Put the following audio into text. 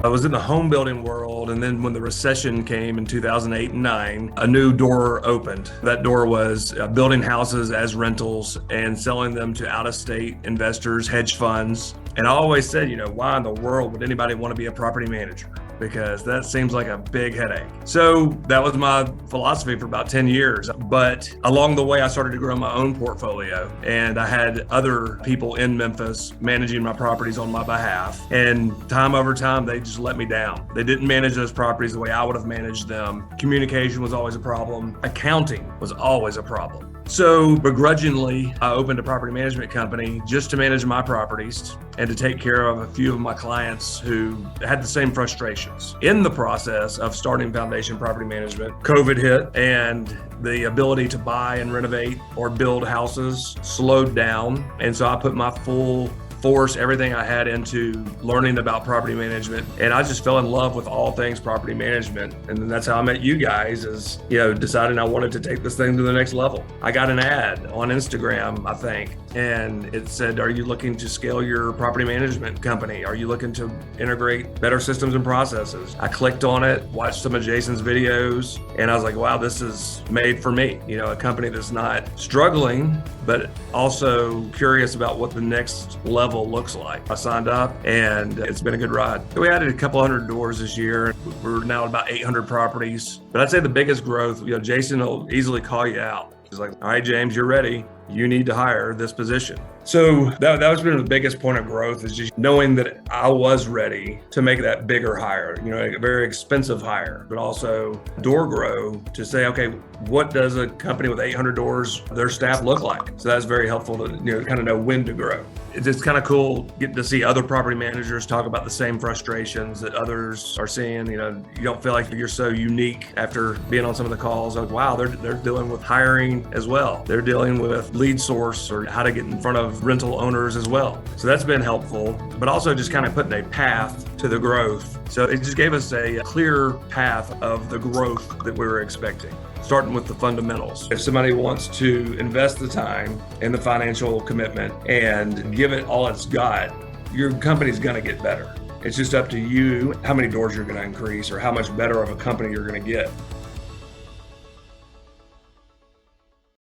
I was in the home building world, and then when the recession came in 2008 and 9, a new door opened. That door was building houses as rentals and selling them to out-of-state investors, hedge funds. And I always said, why in the world would anybody want to be a property manager? Because that seems like a big headache. So that was my philosophy for about 10 years. But along the way, I started to grow my own portfolio, and I had other people in Memphis managing my properties on my behalf. And time over time, they just let me down. They didn't manage those properties the way I would have managed them. Communication was always a problem. Accounting was always a problem. So begrudgingly, I opened a property management company just to manage my properties and to take care of a few of my clients who had the same frustrations. In the process of starting Foundation Property Management, COVID hit, and the ability to buy and renovate or build houses slowed down. And so I put my full force, everything I had into learning about property management. And I just fell in love with all things property management. And that's how I met you guys, is, deciding I wanted to take this thing to the next level. I got an ad on Instagram, I think, and it said, are you looking to scale your property management company? Are you looking to integrate better systems and processes? I clicked on it, watched some of Jason's videos, and I was like, wow, this is made for me. A company that's not struggling, but also curious about what the next level looks like. I signed up, and it's been a good ride. We added a couple hundred doors this year. We're now at about 800 properties. But I'd say the biggest growth, Jason will easily call you out. He's like, all right, James, you're ready. You need to hire this position. So that was been the biggest point of growth, is just knowing that I was ready to make that bigger hire, a very expensive hire, but also DoorGrow to say, okay, what does a company with 800 doors, their staff look like? So that's very helpful to kind of know when to grow. It's just kind of cool getting to see other property managers talk about the same frustrations that others are seeing. You don't feel like you're so unique after being on some of the calls. Like, wow, they're dealing with hiring as well. They're dealing with lead source or how to get in front of rental owners as well. So that's been helpful, but also just kind of putting a path to the growth. So it just gave us a clear path of the growth that we were expecting, starting with the fundamentals. If somebody wants to invest the time and the financial commitment and give it all it's got, your company's going to get better. It's just up to you how many doors you're going to increase or how much better of a company you're going to get.